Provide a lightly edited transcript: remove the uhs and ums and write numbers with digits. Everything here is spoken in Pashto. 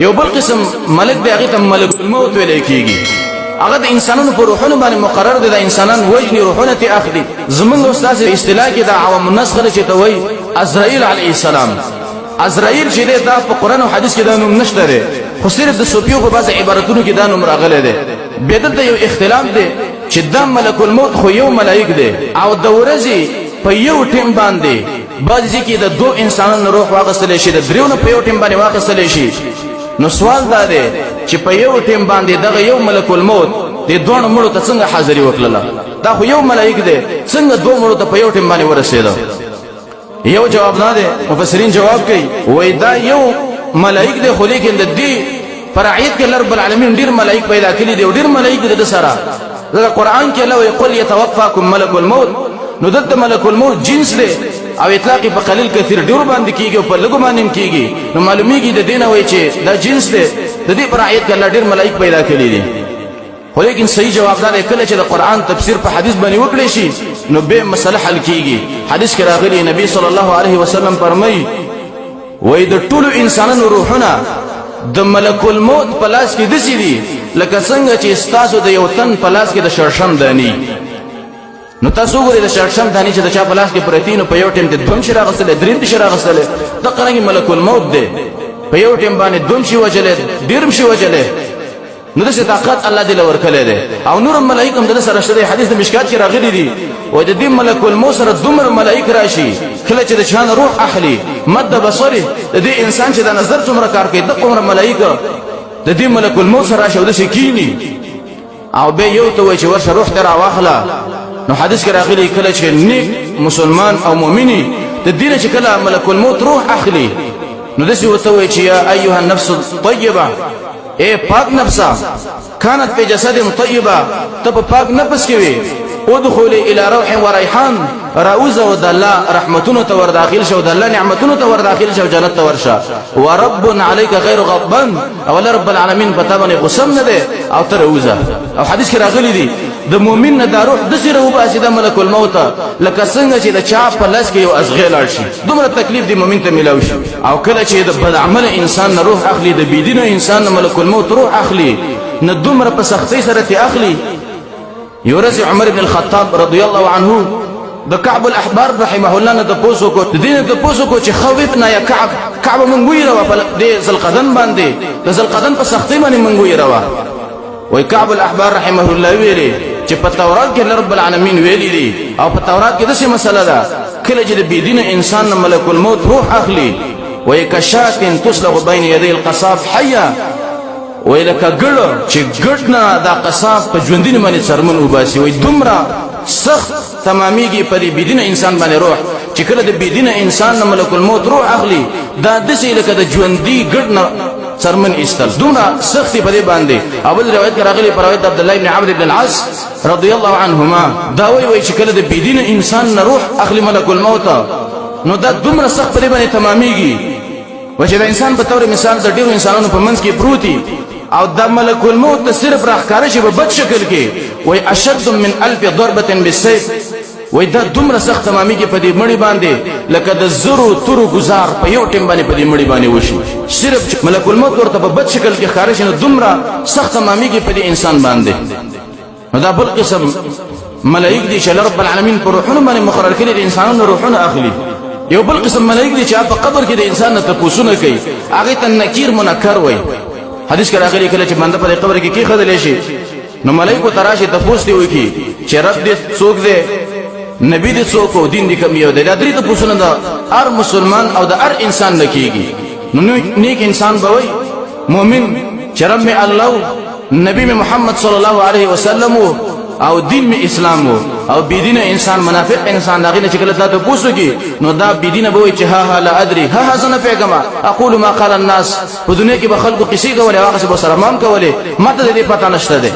یو بل قسم ملک دی هغه ته ملک الموت ویل کیږي. هغه د انسانانو په روحونو باندې مقرر دي، د انسانان وجني روحونه ته اخلي. زمونږ استاد اصطلاح کې د عوام الناس خلک چې ته وایي عزرائیل علیه السلام. عزرائیل چې دا په قران او حدیث کې دا نوم نشته دی، خو صرف د صوفیو په بعض عبارتونو کې دا نوم راغلی دی. بیا دلته یو اختلاف دی چې دا ملک الموت خو یو ملائک دی او د ورځې په یو ټیم باندې بعضې کې د دوه انسانانو روح واخیستلی شي، د دریو نه په یو ټیم باندې واخیستلی شي. نو سوال دا دی چې په یو ټیم باندې دغه یو ملک الموت د دوه مړو ته څنګه حاضري وکړله؟ دا خو یو ملائک دی، څنګه دوه مړو ته په یو ټیم باندې ورسېده؟ یو جواب نه دی. مفسرین جواب کوي وای دا یو ملائک دی، خو لیکن د دې فرعیت کې رب العالمین ډیر ملائک پیدا کړي دي او ډیر ملائک د سره. دا قرآن کې الله یقول يتوفاكم ملك الموت. نو دلته ملک الموت جنس دی او اطلاق په قلیل کثیر ډیر باندې کیږي او په لګو باندې کیږي. نو معلومیږي د دینه وای چې دا جنس دی، د دې فرعیت کې الله ډیر ملائک پیدا کړي دي. خو لیکن صحیح جواب دا دی کله چې د قرآن تفسیر په حدیث باندې وکړي شي نو به مسله حل کیږي. حدیث کې راغلی نبی صلی الله علیه وسلم فرمایي وای د ټولو انسانانو روحونه د ملک الموت په لاس کې دسي دي لکه څنګه چې ستاسو د یو تن په لاس کې د شړشم دانی. نو تاسو ګورئ د شړشم دانی چې د چا په لاس کې پرتی نو په یو ټیم ته دوم شي راغستلی، دریم شي راغستلی. د قرآن ملک الموت دی په یو ټیم باندې دوم شي وجلی، ډیرم شي وجلی. نو داسې طاقت الله دې له ورکړی دی. او نور ملائک هم د سره شته. حدیث د مشکات کې راغلی دي وای د دې ملک الموت سره دومره ملائک راشي کله چې د چا روح اخلي مد بصره د دې انسان چې د نظر څومره کار کوي دغه عمر ملائک د دې ملک الموت سره راشي او داسې کینی او به یو ته وای چې ورشه روح ته راواخله. نو حدیث کې راغلی کله چې نیک مسلمان او مؤمنی د دې چې کله ملک الموت روح اخلي نو داسې ورته وای چې یا ایها النفس الطیبه، اے پاک نفسا كانت في جسد طیبه، ته په پاک نفس کې وي. ادخلي الى روح وريحان، راوزه ود الله رحمتونو ته ور داخل شو، د الله نعمتونو ته ور داخل شو، جنت ته ورشه. ورب عليك غير غضبان، او رب العالمین پتا باندې غصم نه ده او تر راوزه. او حدیث کې راغلی دی د مؤمن نه د روح د سره وباسي د ملک الموت لکه څنګه چې د چا په لاس کې یو ازغه لاړ شي. دومره تکلیف دی مؤمن ته ملاوي شي. او کله چې د بد عمل انسان نه روح اخلي، د بيدینه انسان نه ملک الموت روح اخلي، نه دومره په سختۍ سره تی اخلي. یورث عمر بن الخطاب رضی الله عنه د کعب الاحبار رحمه الله نه د پوسو کو دینه د پوسو کو چې خوفنا یا کعب من ویروا په دې ذلقدن باندې د ذلقدن په سختۍ باندې من ویروا. وای کعب الاحبار رحمه الله ویلي چې په تورات کې رب العالمین ویلي دي او په تورات کې داسې مسله ده کله چې د بيدینه انسان ملک الموت روح اخلي وای کشات تسلغ بین یدی القصاب حیا، وای لکه ګړه چې ګټنه دا قصاب په ژوندین باندې څرمن وباسي. وای دومره سخت تمامېږي په دې بيدینه انسان باندې روح چې کله د بيدینه انسان ملک الموت روح اخلي دا داسې لکه د ژوندي ګټنه څرمن ایستل، دومره سختي په دې باندې. اول روایت کې راغلی په روایت عبد الله ابن عمرو ابن العاص رضی الله عنهما دا وای چې کله د بيدینه انسان نه روح اخلي ملک الموت نو دا دومره سخت په دې باندې تمامېږي و چې د انسان په تور مثال د ډیرو انسانانو په منځ کې پروتي او د ملک الموت ته صرف راښکاره شي په بد شکل کې. وای اشد من 1000 ضربه بالسيف، وای دا دومره سخت تمامېږي په دې مړي باندې لکه د زرو تورو گزار په یو ټیم باندې په دې مړي باندې وشي. صرف ملک الموت ورته په بد شکل کې ښکاره شي نو دومره سخت تمامېږي په دې انسان باندې. نو دا بل قسم ملائک دي چې رب العالمین په روحونو باندې مقرر کړي د انسانانو روحونه اخلي. یو بل قسم ملائک دي چې په قبر کې د انسان نه تپوسونه کوي، هغه ته نکیر منکر وای. حدیث کې راغلی کله چې بنده په قبر کې کېښودلی شي نو ملائکو ته راشي تپوس دې وکړي چې رب دې څوک دی، نبی دې څوک او دین دې کوم یو دی. دا درې تپوسونه د هر مسلمان او د هر انسان نه کېږي. نو نیک انسان به وایي مؤمن چې رب مې الله، نبی مې محمد صلی الله علیه وسلم او دین می اسلام او بيدینه انسان منافق انسان داغه نه چې کله تاسو پوښتنه نو دا بيدینه به وي چې ها لا ادري ها زنه پیغمبر اقول ما قال الناس په دنیا کې به خلکو قصې کولې هغه څه به سره مان کولې ماته دې پتا نشته ده.